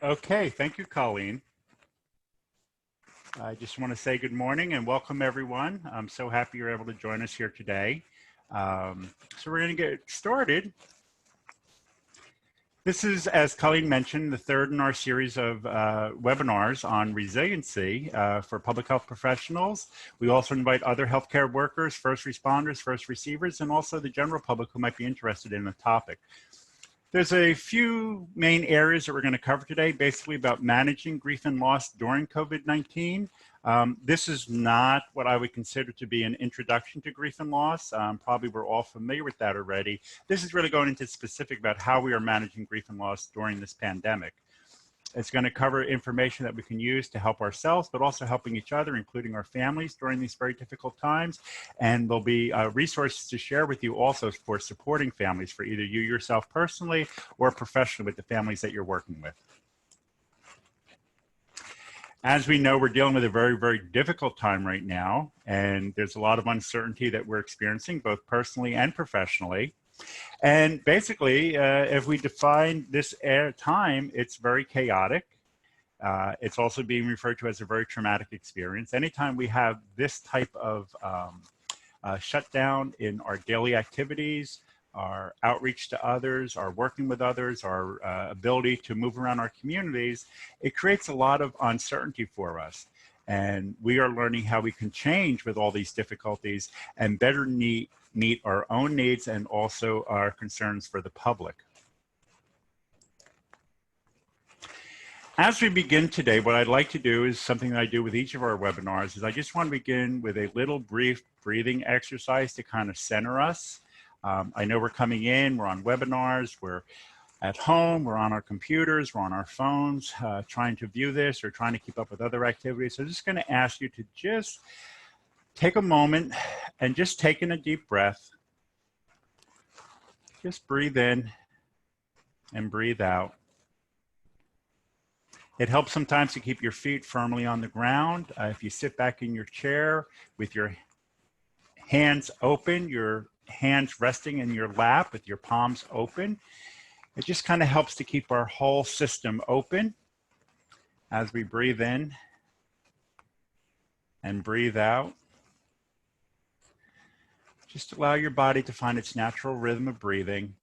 Okay, thank you, Colleen. I just want to say good morning and welcome everyone. I'm so happy you're able to join us here today. So we're going to get started. This is, as Colleen mentioned, the third in our series of webinars on resiliency for public health professionals. We also invite other healthcare workers, first responders, first receivers, and also the general public who might be interested in the topic. There's a few main areas that we're going to cover today, basically about managing grief and loss during COVID-19. This is not what I would consider to be an introduction to grief and loss. Probably we're all familiar with that already. This is really going into specific about how we are managing grief and loss during this pandemic. It's going to cover information that we can use to help ourselves, but also helping each other, including our families during these very difficult times. And there'll be resources to share with you also for supporting families, for either you yourself personally or professionally with the families that you're working with. As we know, we're dealing with a very, very difficult time right now, and there's a lot of uncertainty that we're experiencing, both personally and professionally. And basically, if we define this time, it's very chaotic. It's also being referred to as a very traumatic experience. Anytime we have this type of shutdown in our daily activities, our outreach to others, our working with others, our ability to move around our communities, it creates a lot of uncertainty for us. And we are learning how we can change with all these difficulties and better meet our own needs and also our concerns for the public. As we begin today, what I'd like to do is something that I do with each of our webinars is I just want to begin with a little brief breathing exercise to kind of center us. I know we're coming in, we're on webinars, we're at home, we're on our computers, we're on our phones, trying to view this or trying to keep up with other activities. So I'm just going to ask you to just take a moment and just take in a deep breath. Just breathe in and breathe out. It helps sometimes to keep your feet firmly on the ground. If you sit back in your chair with your hands open, your hands resting in your lap with your palms open, it just kind of helps to keep our whole system open as we breathe in and breathe out. Just allow your body to find its natural rhythm of breathing.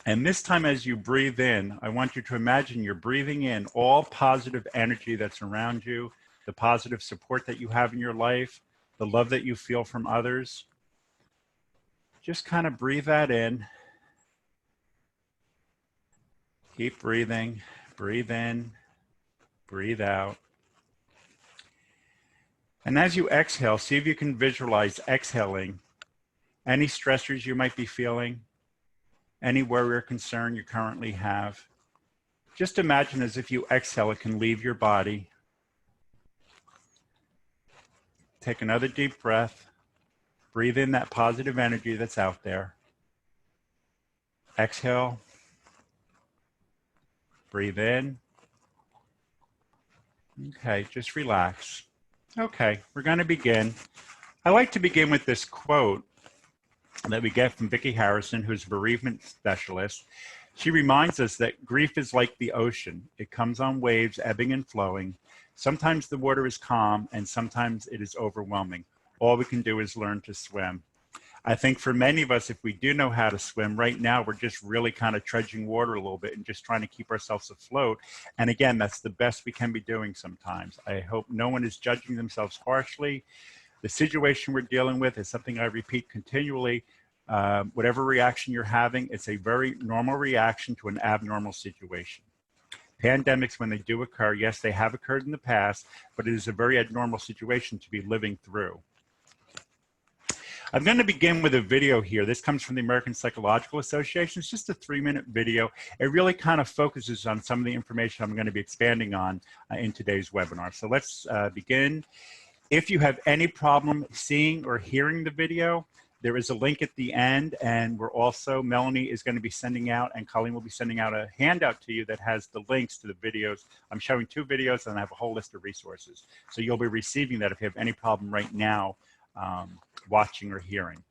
And this time as you breathe in, I want you to imagine you're breathing in all positive energy that's around you, the positive support that you have in your life, the love that you feel from others. Just kind of breathe that in. Keep breathing, breathe in, breathe out. And as you exhale, see if you can visualize exhaling any stressors you might be feeling, any worry or concern you currently have. Just imagine as if you exhale, it can leave your body. Take another deep breath. Breathe in that positive energy that's out there. Exhale. Breathe in. Okay, just relax. Okay, we're going to begin. I like to begin with this quote that we get from Vicki Harrison, who's a bereavement specialist. She reminds us that grief is like the ocean. It comes on waves, ebbing and flowing. Sometimes the water is calm and sometimes it is overwhelming. All we can do is learn to swim. I think for many of us, if we do know how to swim, right now we're just really kind of trudging water a little bit and just trying to keep ourselves afloat. And again, that's the best we can be doing sometimes. I hope no one is judging themselves harshly. The situation we're dealing with is something I repeat continually. Whatever reaction you're having, it's a very normal reaction to an abnormal situation. Pandemics, when they do occur, yes, they have occurred in the past, but it is a very abnormal situation to be living through. I'm going to begin with a video here. This comes from the American Psychological Association. It's just a 3-minute video. It really kind of focuses on some of the information I'm going to be expanding on in today's webinar. So let's begin. If you have any problem seeing or hearing the video, there is a link at the end, and we're also, Melanie is going to be sending out, and Colleen will be sending out a handout to you that has the links to the videos. I'm showing 2 videos, and I have a whole list of resources. So you'll be receiving that if you have any problem right now watching or hearing.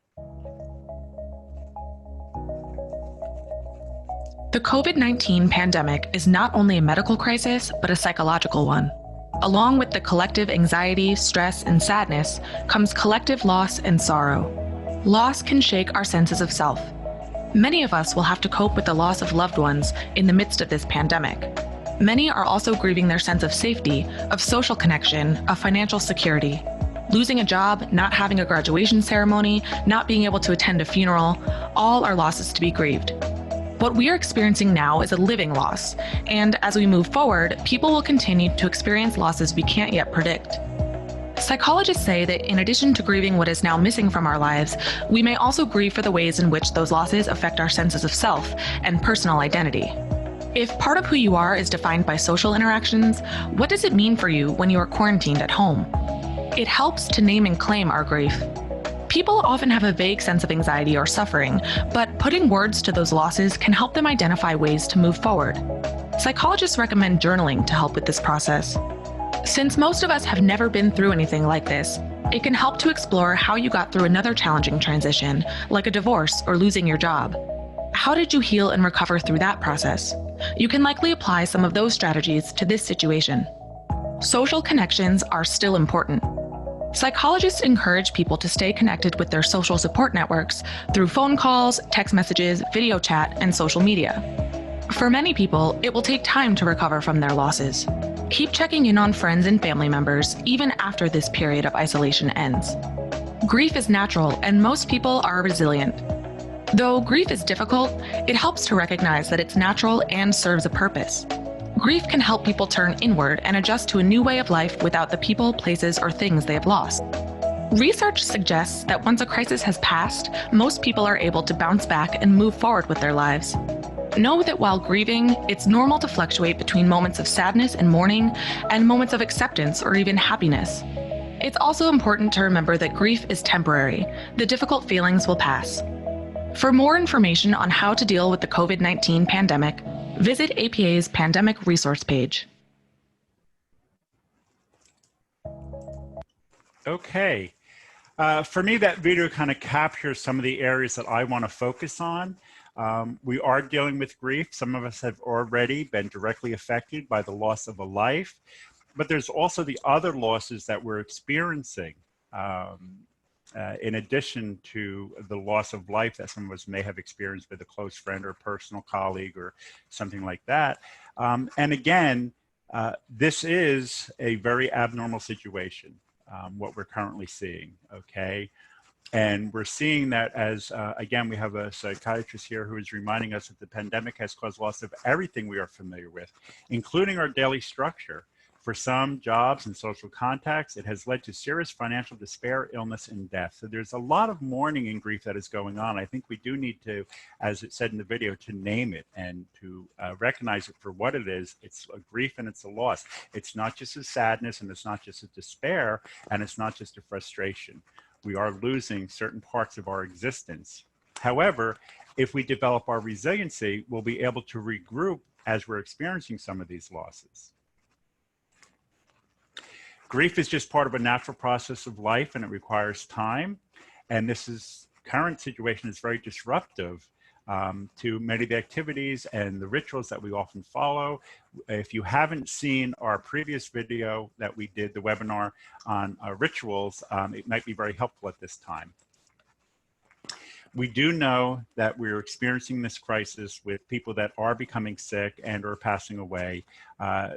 The COVID-19 pandemic is not only a medical crisis, but a psychological one. Along with the collective anxiety, stress, and sadness comes collective loss and sorrow. Loss can shake our senses of self. Many of us will have to cope with the loss of loved ones in the midst of this pandemic. Many are also grieving their sense of safety, of social connection, of financial security. Losing a job, not having a graduation ceremony, not being able to attend a funeral, all are losses to be grieved. What we are experiencing now is a living loss, and as we move forward, people will continue to experience losses we can't yet predict. Psychologists say that in addition to grieving what is now missing from our lives, we may also grieve for the ways in which those losses affect our senses of self and personal identity. If part of who you are is defined by social interactions, what does it mean for you when you are quarantined at home? It helps to name and claim our grief. People often have a vague sense of anxiety or suffering, but putting words to those losses can help them identify ways to move forward. Psychologists recommend journaling to help with this process. Since most of us have never been through anything like this, it can help to explore how you got through another challenging transition, like a divorce or losing your job. How did you heal and recover through that process? You can likely apply some of those strategies to this situation. Social connections are still important. Psychologists encourage people to stay connected with their social support networks through phone calls, text messages, video chat, and social media. For many people, it will take time to recover from their losses. Keep checking in on friends and family members even after this period of isolation ends. Grief is natural, and most people are resilient. Though grief is difficult, it helps to recognize that it's natural and serves a purpose. Grief can help people turn inward and adjust to a new way of life without the people, places, or things they have lost. Research suggests that once a crisis has passed, most people are able to bounce back and move forward with their lives. Know that while grieving, it's normal to fluctuate between moments of sadness and mourning and moments of acceptance or even happiness. It's also important to remember that grief is temporary. The difficult feelings will pass. For more information on how to deal with the COVID-19 pandemic, visit APA's pandemic resource page. Okay. For me, that video kind of captures some of the areas that I want to focus on. We are dealing with grief. Some of us have already been directly affected by the loss of a life, but there's also the other losses that we're experiencing. In addition to the loss of life that some of us may have experienced with a close friend or personal colleague or something like that. And again, this is a very abnormal situation, what we're currently seeing, okay? And we're seeing that as, again, we have a psychiatrist here who is reminding us that the pandemic has caused loss of everything we are familiar with, including our daily structure. For some jobs and social contacts, it has led to serious financial despair, illness, and death. So there's a lot of mourning and grief that is going on. I think we do need to, as it said in the video, to name it and to recognize it for what it is. It's a grief and it's a loss. It's not just a sadness and it's not just a despair and it's not just a frustration. We are losing certain parts of our existence. However, if we develop our resiliency, we'll be able to regroup as we're experiencing some of these losses. Grief is just part of a natural process of life and it requires time. And current situation is very disruptive to many of the activities and the rituals that we often follow. If you haven't seen our previous video that we did, the webinar on rituals, it might be very helpful at this time. We do know that we're experiencing this crisis with people that are becoming sick and are passing away.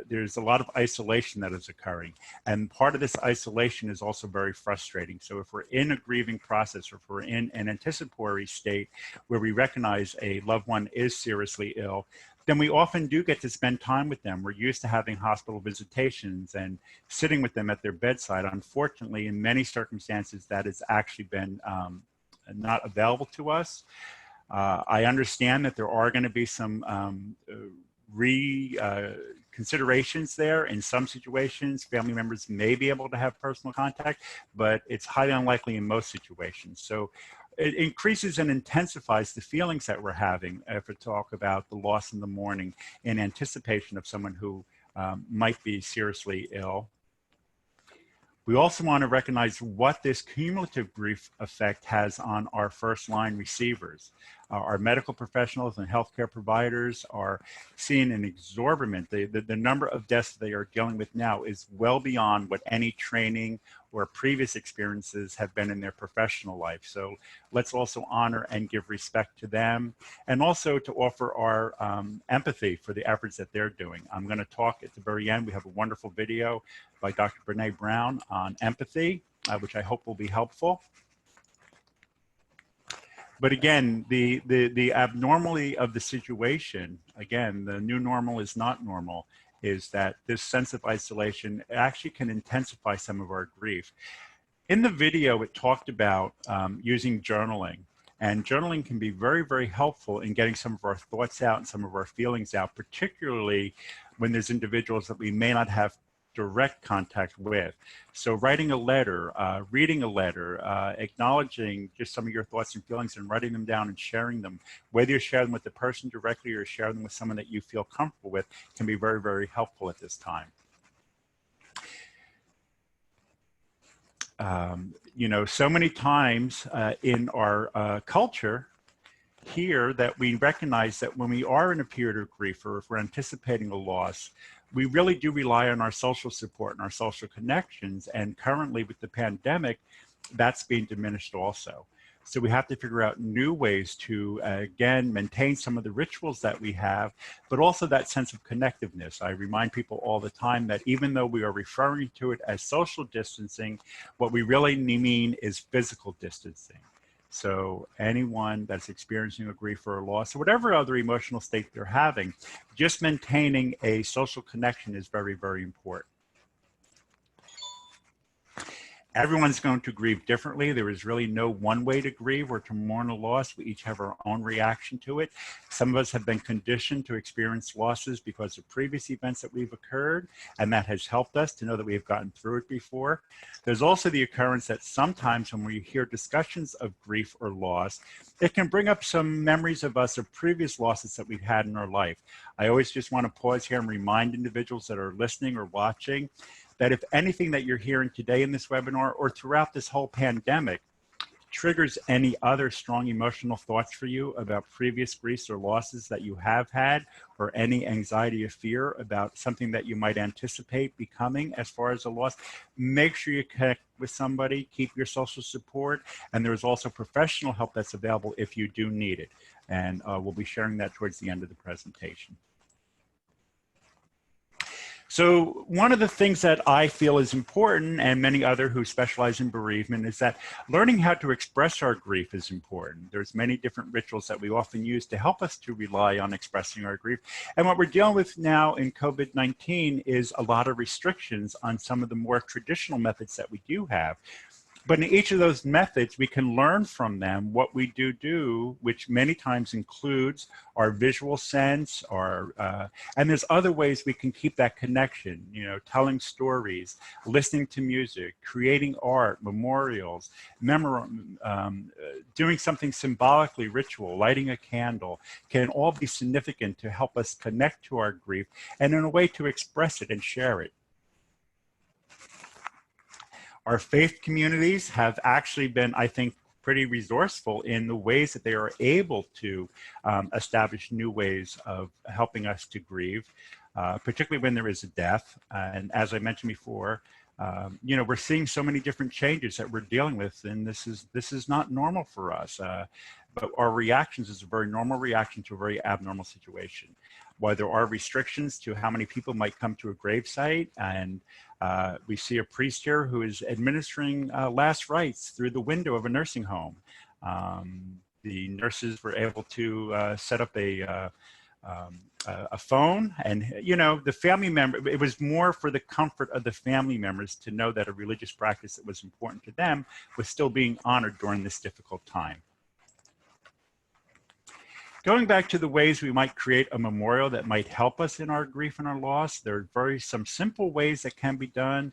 There's a lot of isolation that is occurring. And part of this isolation is also very frustrating. So if we're in a grieving process or if we're in an anticipatory state where we recognize a loved one is seriously ill, then we often do get to spend time with them. We're used to having hospital visitations and sitting with them at their bedside. Unfortunately, in many circumstances, that has actually been not available to us. I understand that there are going to be some considerations there. In some situations, family members may be able to have personal contact, but it's highly unlikely in most situations. So it increases and intensifies the feelings that we're having if we talk about the loss in the mourning in anticipation of someone who might be seriously ill. We also want to recognize what this cumulative grief effect has on our first line receivers. Our medical professionals and healthcare providers are seeing an exorbitant, the number of deaths they are dealing with now is well beyond what any training or previous experiences have been in their professional life. So let's also honor and give respect to them, and also to offer our empathy for the efforts that they're doing. I'm going to talk at the very end. We have a wonderful video by Dr. Brene Brown on empathy, which I hope will be helpful. But again, the abnormality of the situation, again, the new normal is not normal, is that this sense of isolation actually can intensify some of our grief. In the video, it talked about using journaling. And journaling can be very, very helpful in getting some of our thoughts out and some of our feelings out, particularly when there's individuals that we may not have direct contact with. So writing a letter, reading a letter, acknowledging just some of your thoughts and feelings and writing them down and sharing them, whether you share them with the person directly or share them with someone that you feel comfortable with, can be very, very helpful at this time. You know, so many times in our culture here that we recognize that when we are in a period of grief or if we're anticipating a loss, we really do rely on our social support and our social connections. And currently with the pandemic, that's being diminished also. So we have to figure out new ways to, again, maintain some of the rituals that we have, but also that sense of connectiveness. I remind people all the time that even though we are referring to it as social distancing, what we really mean is physical distancing. So anyone that's experiencing a grief or a loss or whatever other emotional state they're having, just maintaining a social connection is very, very important. Everyone's going to grieve differently. There is really no one way to grieve or to mourn a loss. We each have our own reaction to it. Some of us have been conditioned to experience losses because of previous events that we've occurred, and that has helped us to know that we have gotten through it before. There's also the occurrence that sometimes when we hear discussions of grief or loss, it can bring up some memories of us of previous losses that we've had in our life. I always just want to pause here and remind individuals that are listening or watching that if anything that you're hearing today in this webinar or throughout this whole pandemic triggers any other strong emotional thoughts for you about previous griefs or losses that you have had, or any anxiety or fear about something that you might anticipate becoming as far as a loss, make sure you connect with somebody, keep your social support, and there's also professional help that's available if you do need it. And we'll be sharing that towards the end of the presentation. So one of the things that I feel is important, and many other who specialize in bereavement, is that learning how to express our grief is important. There's many different rituals that we often use to help us to rely on expressing our grief. And what we're dealing with now in COVID-19 is a lot of restrictions on some of the more traditional methods that we do have. But in each of those methods, we can learn from them what we do, which many times includes our visual sense, and there's other ways we can keep that connection, you know, telling stories, listening to music, creating art, memorials, doing something symbolically ritual, lighting a candle, can all be significant to help us connect to our grief and in a way to express it and share it. Our faith communities have actually been, I think, pretty resourceful in the ways that they are able to establish new ways of helping us to grieve, particularly when there is a death. And as I mentioned before, you know, we're seeing so many different changes that we're dealing with, and this is not normal for us. But our reactions is a very normal reaction to a very abnormal situation. While there are restrictions to how many people might come to a gravesite, and we see a priest here who is administering last rites through the window of a nursing home. The nurses were able to set up a phone, and you know, the family member, it was more for the comfort of the family members to know that a religious practice that was important to them was still being honored during this difficult time. Going back to the ways we might create a memorial that might help us in our grief and our loss, there are some simple ways that can be done.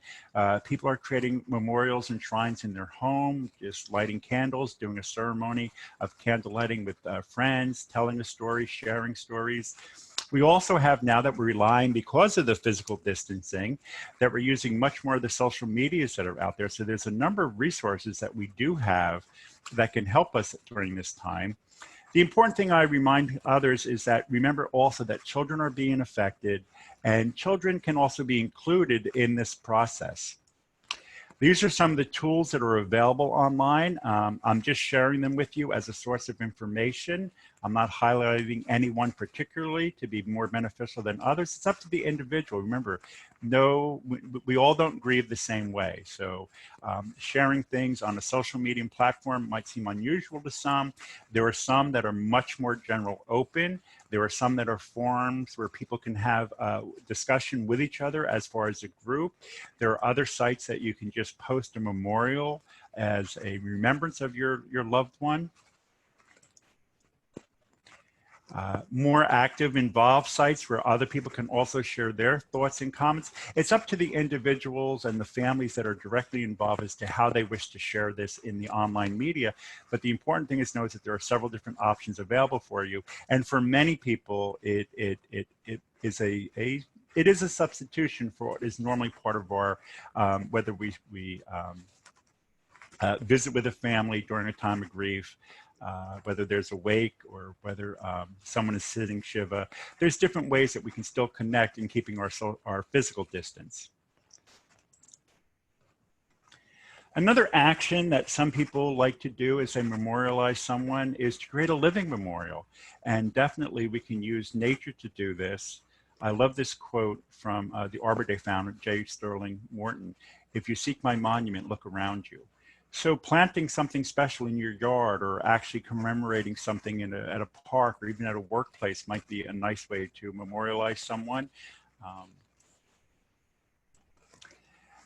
People are creating memorials and shrines in their home, just lighting candles, doing a ceremony of candle lighting with friends, telling a story, sharing stories. We also have, now that we're relying, because of the physical distancing, that we're using much more of the social medias that are out there. So there's a number of resources that we do have that can help us during this time. The important thing I remind others is that remember also that children are being affected and children can also be included in this process. These are some of the tools that are available online. I'm just sharing them with you as a source of information. I'm not highlighting any one particularly to be more beneficial than others. It's up to the individual. Remember, no, we all don't grieve the same way. So sharing things on a social media platform might seem unusual to some. There are some that are much more general open. There are some that are forums where people can have discussion with each other as far as a group. There are other sites that you can just post a memorial as a remembrance of your loved one. More active, involved sites where other people can also share their thoughts and comments. It's up to the individuals and the families that are directly involved as to how they wish to share this in the online media. But the important thing is to know that there are several different options available for you. And for many people, it is a substitution for what is normally part of our, whether we visit with a family during a time of grief, whether there's a wake or whether someone is sitting Shiva. There's different ways that we can still connect in keeping our physical distance. Another action that some people like to do as they memorialize someone is to create a living memorial. And definitely we can use nature to do this. I love this quote from the Arbor Day founder, J. Sterling Morton. "If you seek my monument, look around you." So planting something special in your yard or actually commemorating something at a park or even at a workplace might be a nice way to memorialize someone.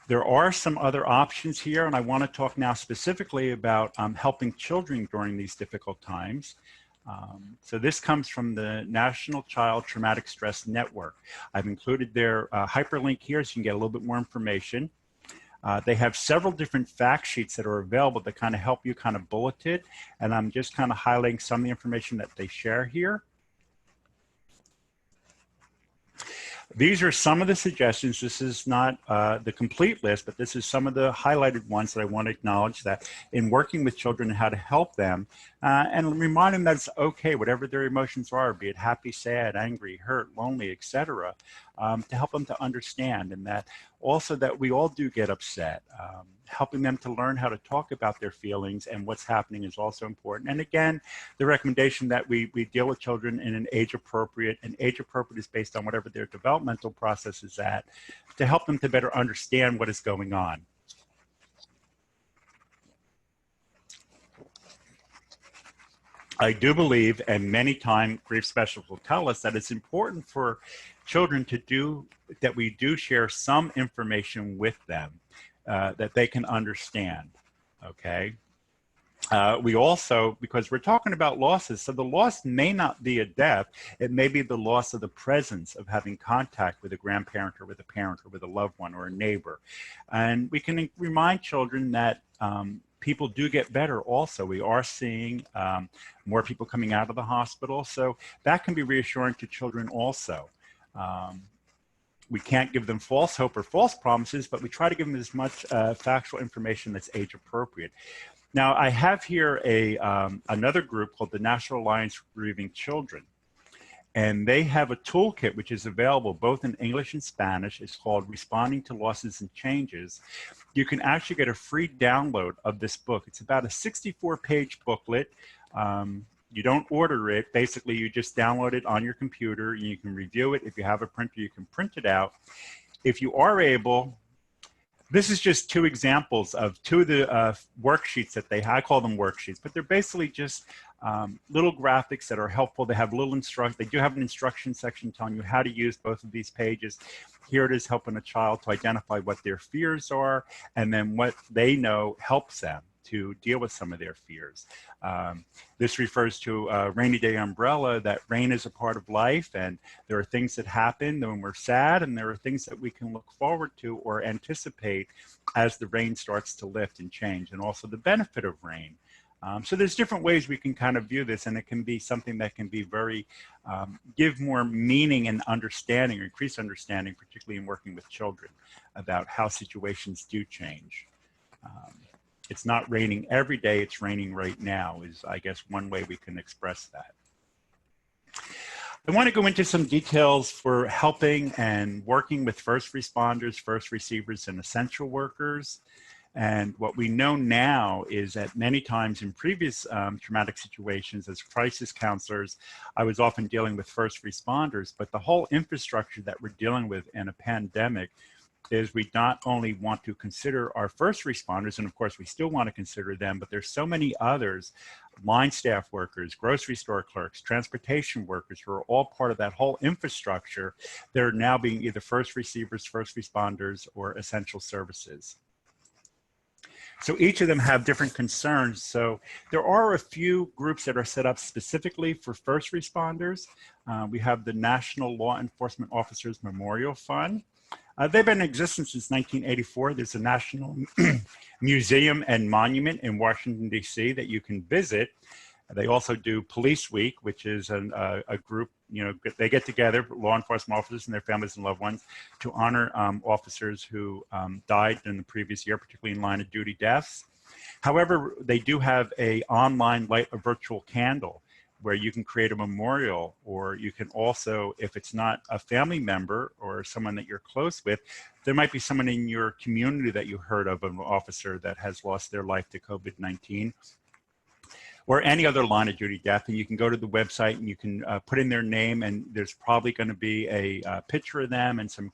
There are some other options here, and I want to talk now specifically about helping children during these difficult times. So this comes from the National Child Traumatic Stress Network. I've included their hyperlink here so you can get a little bit more information. They have several different fact sheets that are available that kind of help you kind of bullet it. And I'm just kind of highlighting some of the information that they share here. These are some of the suggestions. This is not the complete list, but this is some of the highlighted ones that I want to acknowledge that in working with children and how to help them and remind them that it's okay, whatever their emotions are, be it happy, sad, angry, hurt, lonely, etc., to help them to understand, and that also that we all do get upset. Helping them to learn how to talk about their feelings and what's happening is also important. And again, the recommendation that we deal with children in an age appropriate, and age appropriate is based on whatever their developmental process is at, to help them to better understand what is going on. I do believe, and many times grief specialists will tell us, that it's important for children to do, that we do share some information with them that they can understand, okay? We also, because we're talking about losses, so the loss may not be a death, it may be the loss of the presence of having contact with a grandparent or with a parent or with a loved one or a neighbor. And we can remind children that people do get better also. We are seeing more people coming out of the hospital, so that can be reassuring to children also. We can't give them false hope or false promises, but we try to give them as much factual information that's age appropriate. Now, I have here another group called the National Alliance for Grieving Children, and they have a toolkit which is available both in English and Spanish. It's called Responding to Losses and Changes. You can actually get a free download of this book. It's about a 64-page booklet. You don't order it. Basically, you just download it on your computer. You can review it. If you have a printer, you can print it out. If you are able, this is just two examples of two of the worksheets that they have. I call them worksheets, but they're basically just little graphics that are helpful. They have little they do have an instruction section telling you how to use both of these pages. Here it is helping a child to identify what their fears are, and then what they know helps them to deal with some of their fears. This refers to a rainy day umbrella, that rain is a part of life, and there are things that happen when we're sad, and there are things that we can look forward to or anticipate as the rain starts to lift and change, and also the benefit of rain. So there's different ways we can kind of view this, and it can be something that can be very, give more meaning and understanding, or increase understanding, particularly in working with children, about how situations do change. It's not raining every day, it's raining right now is, I guess, one way we can express that. I want to go into some details for helping and working with first responders, first receivers, and essential workers. And what we know now is that many times in previous traumatic situations as crisis counselors, I was often dealing with first responders, but the whole infrastructure that we're dealing with in a pandemic is we not only want to consider our first responders, and of course we still want to consider them, but there's so many others, line staff workers, grocery store clerks, transportation workers, who are all part of that whole infrastructure. They're now being either first receivers, first responders, or essential services. So each of them have different concerns. So there are a few groups that are set up specifically for first responders. We have the National Law Enforcement Officers Memorial Fund. They've been in existence since 1984. There's a National Museum and Monument in Washington, D.C. that you can visit. They also do Police Week, which is a group, you know, they get together, law enforcement officers and their families and loved ones, to honor officers who died in the previous year, particularly in line of duty deaths. However, they do have a online light a virtual candle where you can create a memorial, or you can also, if it's not a family member or someone that you're close with, there might be someone in your community that you heard of, an officer that has lost their life to COVID-19 or any other line of duty death. And you can go to the website and you can put in their name, and there's probably going to be a picture of them and some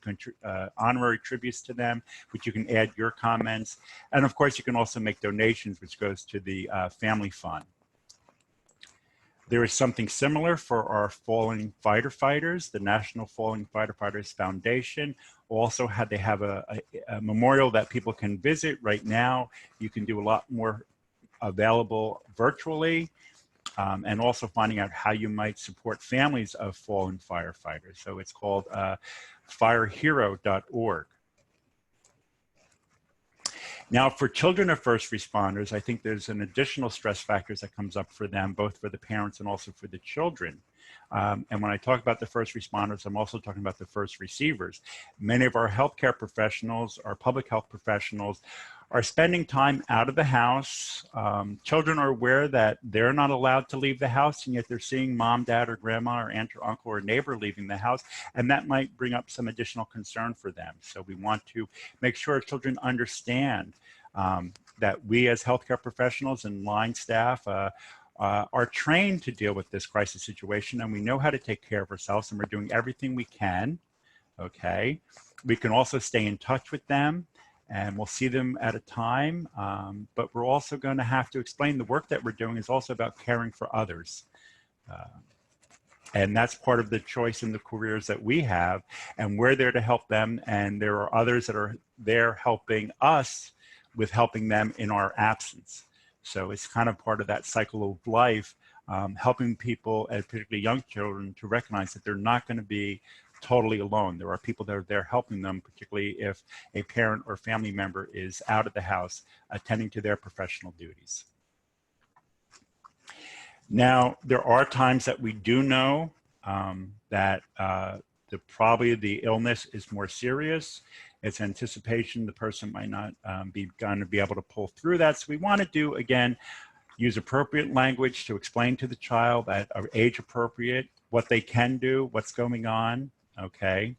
honorary tributes to them, which you can add your comments. And of course, you can also make donations, which goes to the family fund. There is something similar for our fallen firefighters. The National Fallen Firefighters Foundation also they have a memorial that people can visit right now. You can do a lot more available virtually, and also finding out how you might support families of fallen firefighters. So it's called firehero.org. Now, for children of first responders, I think there's an additional stress factors that comes up for them, both for the parents and also for the children. And when I talk about the first responders, I'm also talking about the first receivers. Many of our healthcare professionals, our public health professionals, are spending time out of the house. Children are aware that they're not allowed to leave the house, and yet they're seeing mom, dad, or grandma, or aunt, or uncle, or neighbor leaving the house, and that might bring up some additional concern for them. So we want to make sure children understand that we as healthcare professionals and line staff are trained to deal with this crisis situation, and we know how to take care of ourselves, and we're doing everything we can, okay? We can also stay in touch with them, and we'll see them at a time, but we're also going to have to explain the work that we're doing is also about caring for others. And that's part of the choice in the careers that we have, and we're there to help them, and there are others that are there helping us with helping them in our absence. So it's kind of part of that cycle of life, helping people, and particularly young children, to recognize that they're not going to be totally alone. There are people that are there helping them, particularly if a parent or family member is out of the house attending to their professional duties. Now, there are times that we do know that probably the illness is more serious. It's anticipation the person might not be going to be able to pull through that. So we want to do, again, use appropriate language to explain to the child at age appropriate what they can do, what's going on, okay?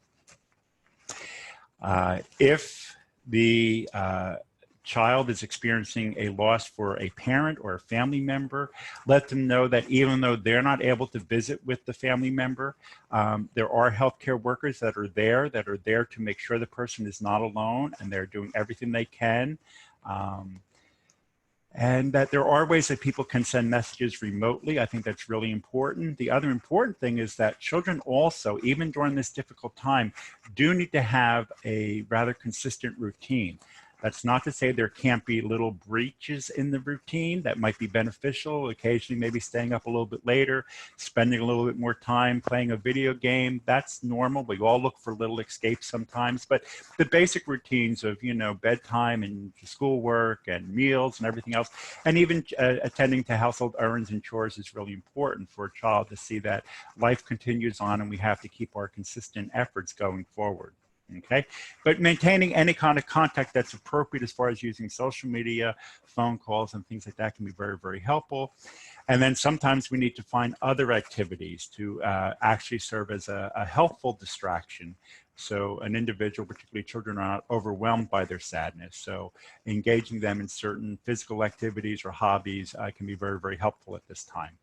If the child is experiencing a loss for a parent or a family member, let them know that even though they're not able to visit with the family member, there are healthcare workers that are there to make sure the person is not alone, and they're doing everything they can. And that there are ways that people can send messages remotely. I think that's really important. The other important thing is that children also, even during this difficult time, do need to have a rather consistent routine. That's not to say there can't be little breaches in the routine that might be beneficial, occasionally maybe staying up a little bit later, spending a little bit more time playing a video game. That's normal. We all look for little escapes sometimes, but the basic routines of, you know, bedtime and schoolwork and meals and everything else, and even attending to household errands and chores is really important for a child to see that life continues on and we have to keep our consistent efforts going forward. Okay, but maintaining any kind of contact that's appropriate as far as using social media, phone calls, and things like that can be very, very helpful. And then sometimes we need to find other activities to actually serve as a helpful distraction. So an individual, particularly children, are not overwhelmed by their sadness. So engaging them in certain physical activities or hobbies can be very, very helpful at this time.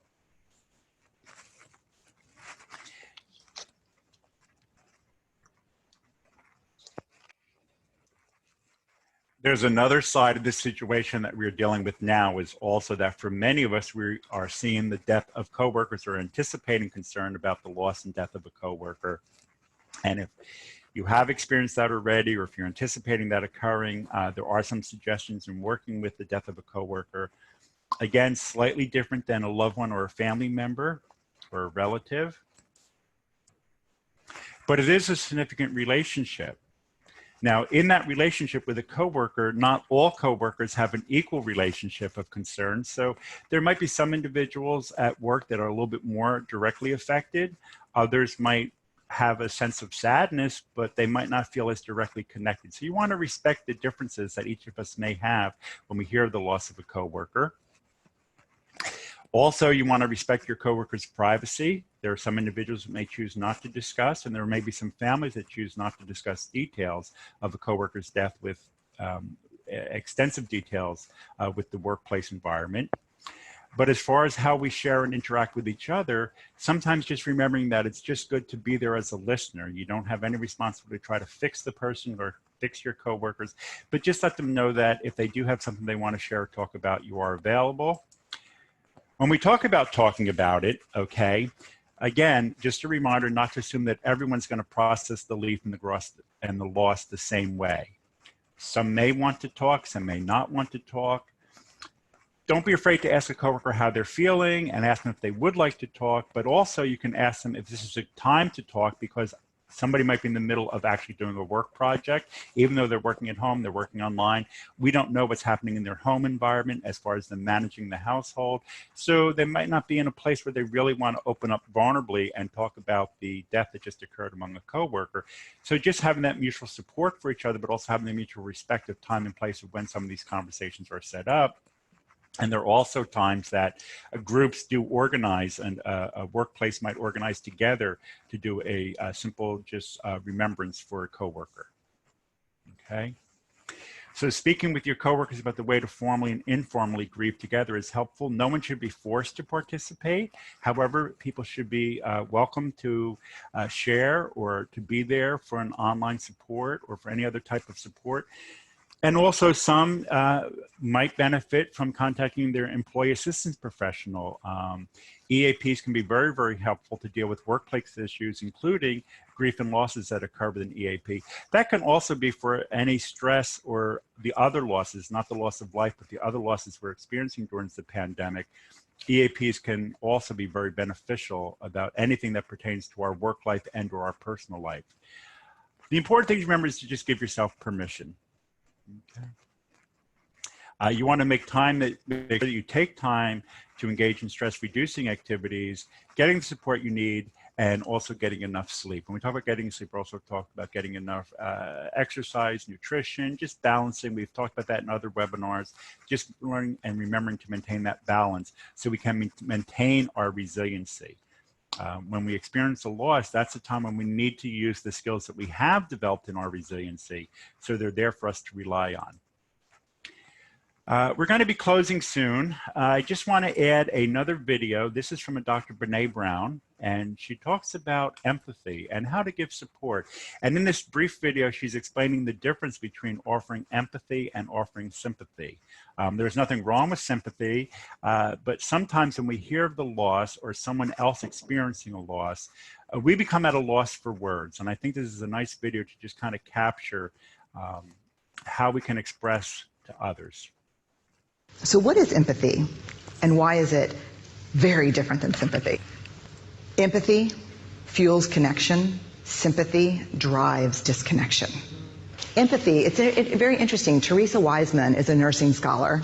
There's another side of this situation that we're dealing with now is also that for many of us, we are seeing the death of coworkers or anticipating concern about the loss and death of a coworker. And if you have experienced that already, or if you're anticipating that occurring, there are some suggestions in working with the death of a coworker. Again, slightly different than a loved one or a family member or a relative, but it is a significant relationship. Now, in that relationship with a coworker, not all coworkers have an equal relationship of concern. So there might be some individuals at work that are a little bit more directly affected. Others might have a sense of sadness, but they might not feel as directly connected. So you want to respect the differences that each of us may have when we hear of the loss of a coworker. Also, you want to respect your coworker's privacy. There are some individuals that may choose not to discuss, and there may be some families that choose not to discuss details of a coworker's death with extensive details with the workplace environment. But as far as how we share and interact with each other, sometimes just remembering that it's just good to be there as a listener. You don't have any responsibility to try to fix the person or fix your coworkers, but just let them know that if they do have something they want to share or talk about, you are available. When we talk about talking about it, okay, again, just a reminder not to assume that everyone's going to process the grief and the loss the same way. Some may want to talk, some may not want to talk. Don't be afraid to ask a coworker how they're feeling and ask them if they would like to talk, but also you can ask them if this is a time to talk, because somebody might be in the middle of actually doing a work project. Even though they're working at home, they're working online. We don't know what's happening in their home environment as far as them managing the household. So they might not be in a place where they really want to open up vulnerably and talk about the death that just occurred among a coworker. So just having that mutual support for each other, but also having the mutual respect of time and place of when some of these conversations are set up. And there are also times that groups do organize, and a workplace might organize together to do a simple just remembrance for a coworker. Okay. So speaking with your coworkers about the way to formally and informally grieve together is helpful. No one should be forced to participate. However, people should be welcome to share or to be there for an online support or for any other type of support. And also some might benefit from contacting their employee assistance professional. EAPs can be very, very helpful to deal with workplace issues, including grief and losses that occur with an EAP. That can also be for any stress or the other losses, not the loss of life, but the other losses we're experiencing during the pandemic. EAPs can also be very beneficial about anything that pertains to our work life and or our personal life. The important thing to remember is to just give yourself permission. Okay. You want to make time make sure that you take time to engage in stress reducing activities, getting the support you need, and also getting enough sleep. When we talk about getting sleep, we also talk about getting enough exercise, nutrition, just balancing. We've talked about that in other webinars, just learning and remembering to maintain that balance so we can maintain our resiliency. When we experience a loss, that's a time when we need to use the skills that we have developed in our resiliency, so they're there for us to rely on. We're going to be closing soon. I just want to add another video. This is from a Dr. Brene Brown, and she talks about empathy and how to give support. And in this brief video, she's explaining the difference between offering empathy and offering sympathy. There's nothing wrong with sympathy, but sometimes when we hear of the loss or someone else experiencing a loss, we become at a loss for words. And I think this is a nice video to just kind of capture how we can express to others. So what is empathy, and why is it very different than sympathy? Empathy fuels connection. Sympathy drives disconnection. Empathy, it's very interesting. Teresa Wiseman is a nursing scholar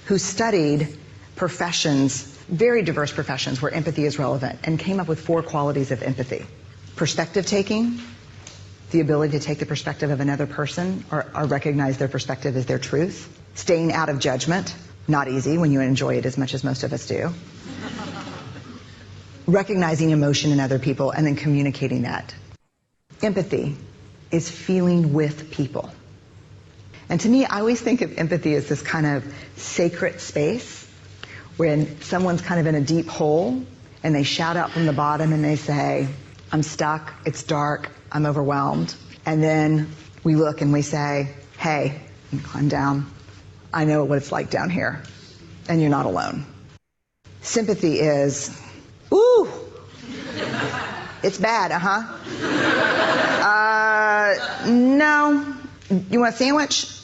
who studied professions, very diverse professions where empathy is relevant, and came up with 4 qualities of empathy: perspective taking, the ability to take the perspective of another person or recognize their perspective as their truth, staying out of judgment, not easy when you enjoy it as much as most of us do, recognizing emotion in other people and then communicating that. Empathy is feeling with people. And to me, I always think of empathy as this kind of sacred space when someone's kind of in a deep hole and they shout out from the bottom and they say, I'm stuck, it's dark, I'm overwhelmed. And then we look and we say, hey, you climb down. I know what it's like down here, and you're not alone. Sympathy is, ooh, it's bad, no, you want a sandwich?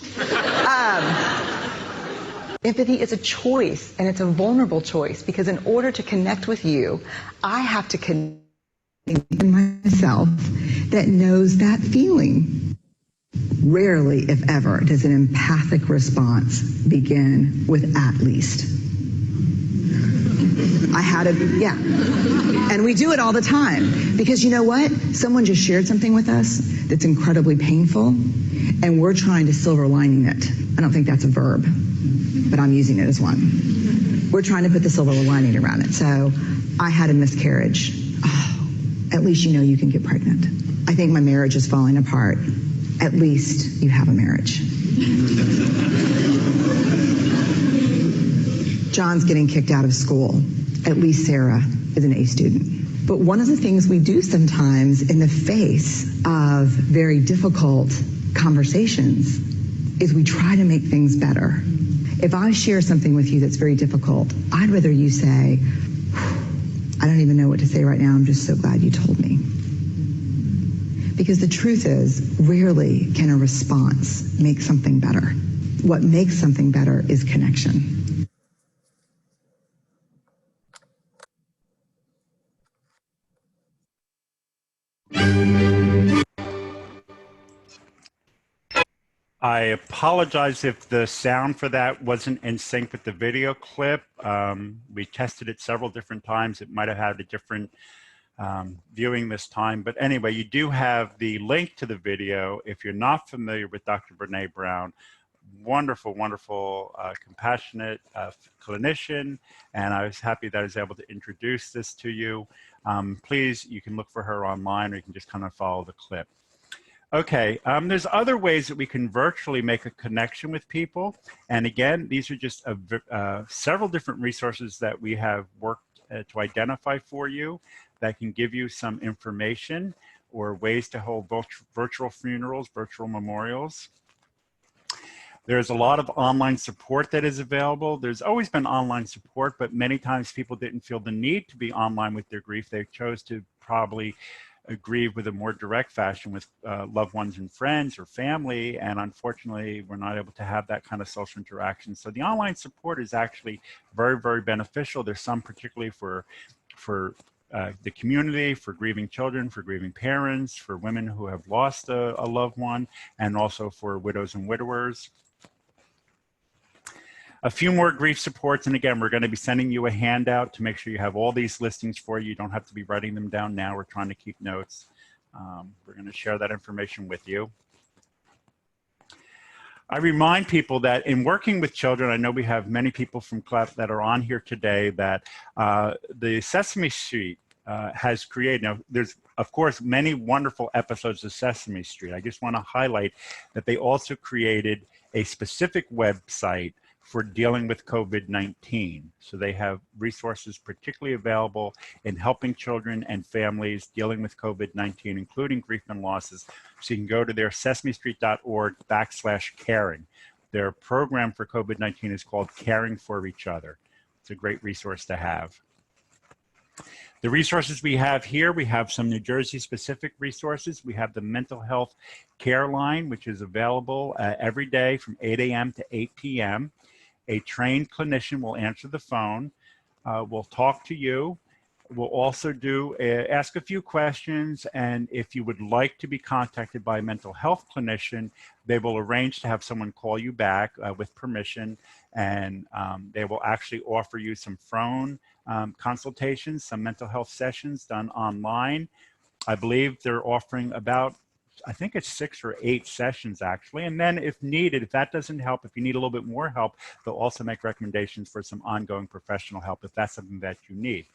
Empathy is a choice, and it's a vulnerable choice, because in order to connect with you, I have to connect with myself that knows that feeling. Rarely, if ever, does an empathic response begin with "at least." And we do it all the time, because you know what? Someone just shared something with us that's incredibly painful, and we're trying to silver lining it. I don't think that's a verb, but I'm using it as one. We're trying to put the silver lining around it. So, I had a miscarriage. Oh, at least you know you can get pregnant. I think my marriage is falling apart. At least you have a marriage. John's getting kicked out of school. At least Sarah is an A student. But one of the things we do sometimes in the face of very difficult conversations is we try to make things better. If I share something with you that's very difficult, I'd rather you say, I don't even know what to say right now, I'm just so glad you told me. Because the truth is, rarely can a response make something better. What makes something better is connection. I apologize if the sound for that wasn't in sync with the video clip. We tested it several different times. It might have had a different viewing this time. But anyway, you do have the link to the video. If you're not familiar with Dr. Brene Brown, wonderful, wonderful, compassionate clinician. And I was happy that I was able to introduce this to you. Please, you can look for her online, or you can just kind of follow the clip. Okay, there's other ways that we can virtually make a connection with people. And again, these are just several different resources that we have worked to identify for you that can give you some information or ways to hold virtual funerals, virtual memorials. There's a lot of online support that is available. There's always been online support, but many times people didn't feel the need to be online with their grief. They chose to probably grieve with a more direct fashion with loved ones and friends or family, and unfortunately we're not able to have that kind of social interaction. So the online support is actually very, very beneficial. There's some particularly for the community, for grieving children, for grieving parents, for women who have lost a loved one, and also for widows and widowers. A few more grief supports, and again, we're going to be sending you a handout to make sure you have all these listings for you. You don't have to be writing them down now. We're trying to keep notes. We're going to share that information with you. I remind people that in working with children, I know we have many people from CLEP that are on here today, that the Sesame Street has created, now there's of course many wonderful episodes of Sesame Street. I just want to highlight that they also created a specific website for dealing with COVID-19. So they have resources particularly available in helping children and families dealing with COVID-19, including grief and losses. So you can go to their sesamestreet.org/caring. Their program for COVID-19 is called Caring for Each Other. It's a great resource to have. The resources we have here, we have some New Jersey specific resources. We have the mental health care line, which is available every day from 8 a.m. to 8 p.m. A trained clinician will answer the phone, will talk to you. We'll also ask a few questions, and if you would like to be contacted by a mental health clinician, they will arrange to have someone call you back with permission, and they will actually offer you some phone consultations, some mental health sessions done online. I believe they're offering about I think it's 6 or 8 sessions actually. And then if needed, if that doesn't help, if you need a little bit more help, they'll also make recommendations for some ongoing professional help if that's something that you need.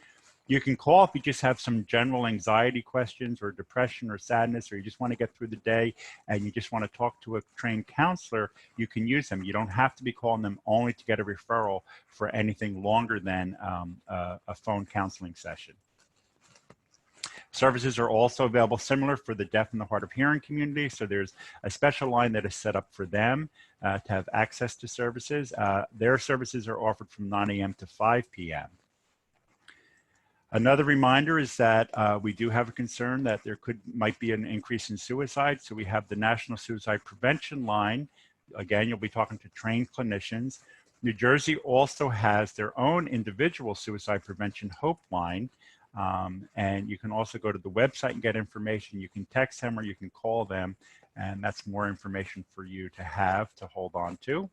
You can call if you just have some general anxiety questions or depression or sadness, or you just want to get through the day and you just want to talk to a trained counselor. You can use them. You don't have to be calling them only to get a referral for anything longer than a phone counseling session. Services are also available similar for the deaf and the hard of hearing community. So there's a special line that is set up for them to have access to services. Their services are offered from 9 a.m. to 5 p.m. Another reminder is that we do have a concern that there might be an increase in suicide. So we have the National Suicide Prevention Line. Again, you'll be talking to trained clinicians. New Jersey also has their own individual suicide prevention hope line. And you can also go to the website and get information. You can text them or you can call them, and that's more information for you to have to hold on to.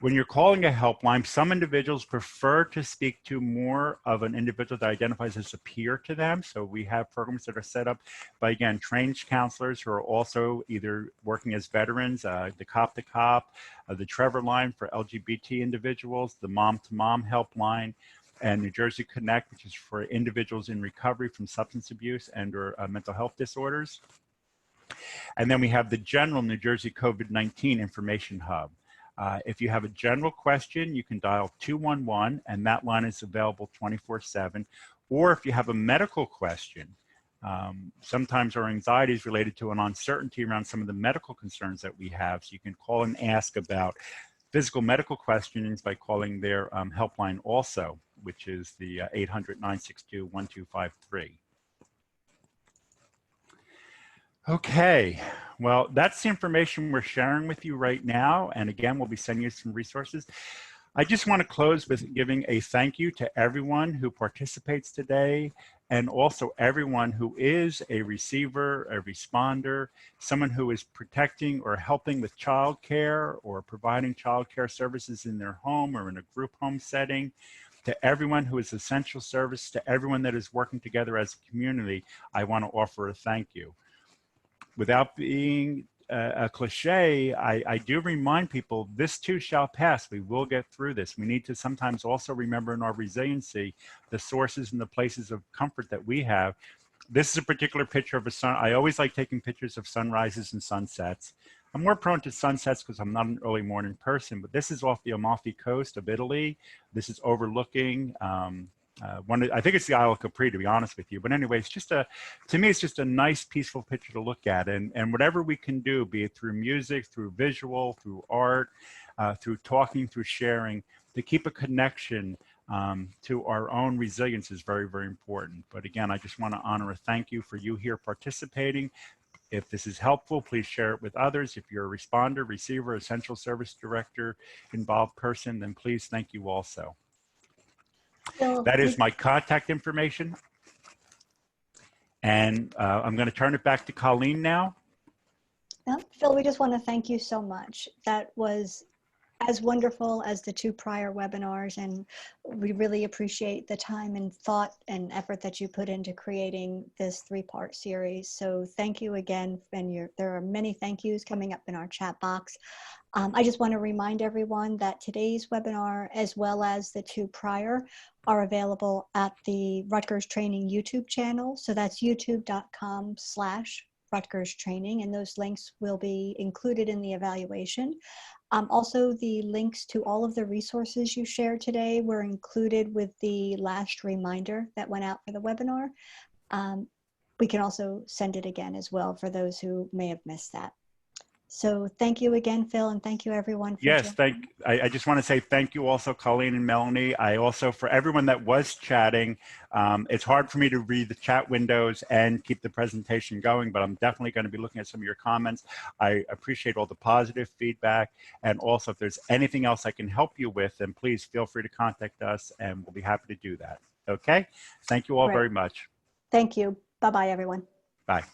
When you're calling a helpline, some individuals prefer to speak to more of an individual that identifies as a peer to them. So we have programs that are set up by, again, trained counselors who are also either working as veterans, the Cop to Cop, the Trevor line for LGBT individuals, the Mom to Mom helpline, and New Jersey Connect, which is for individuals in recovery from substance abuse and or mental health disorders. And then we have the general New Jersey COVID-19 information hub. If you have a general question, you can dial 211, and that line is available 24/7. Or if you have a medical question, sometimes our anxiety is related to an uncertainty around some of the medical concerns that we have. So you can call and ask about physical medical questions by calling their helpline also, which is the 800-962-1253. Okay, well, that's the information we're sharing with you right now. And again, we'll be sending you some resources. I just want to close with giving a thank you to everyone who participates today, and also everyone who is a receiver, a responder, someone who is protecting or helping with childcare or providing childcare services in their home or in a group home setting. To everyone who is essential service, to everyone that is working together as a community, I want to offer a thank you. Without being a cliche, I do remind people, this too shall pass. We will get through this. We need to sometimes also remember in our resiliency, the sources and the places of comfort that we have. This is a particular picture of a sun. I always like taking pictures of sunrises and sunsets. I'm more prone to sunsets because I'm not an early morning person, but this is off the Amalfi Coast of Italy. This is overlooking I think it's the Isle of Capri, to be honest with you. But anyway, it's just to me, it's just a nice, peaceful picture to look at. And whatever we can do, be it through music, through visual, through art, through talking, through sharing, to keep a connection to our own resilience is very, very important. But again, I just want to honor a thank you for you here participating. If this is helpful, please share it with others. If you're a responder, receiver, essential service director, involved person, then please thank you also. That is my contact information. And I'm going to turn it back to Colleen now. No, Phil, we just want to thank you so much. That was as wonderful as the 2 prior webinars, and we really appreciate the time and thought and effort that you put into creating this 3-part series. So thank you again, and there are many thank yous coming up in our chat box. I just want to remind everyone that today's webinar, as well as the 2 prior, are available at the Rutgers Training YouTube channel. So that's youtube.com/Rutgers Training, and those links will be included in the evaluation. Also, the links to all of the resources you shared today were included with the last reminder that went out for the webinar. We can also send it again as well for those who may have missed that. So thank you again, Phil, and thank you everyone. Yes, I just want to say thank you also, Colleen and Melanie. I also, for everyone that was chatting, it's hard for me to read the chat windows and keep the presentation going, but I'm definitely going to be looking at some of your comments. I appreciate all the positive feedback. And also, if there's anything else I can help you with, then please feel free to contact us and we'll be happy to do that. Okay? Thank you all very much. Thank you. Bye-bye, everyone. Bye.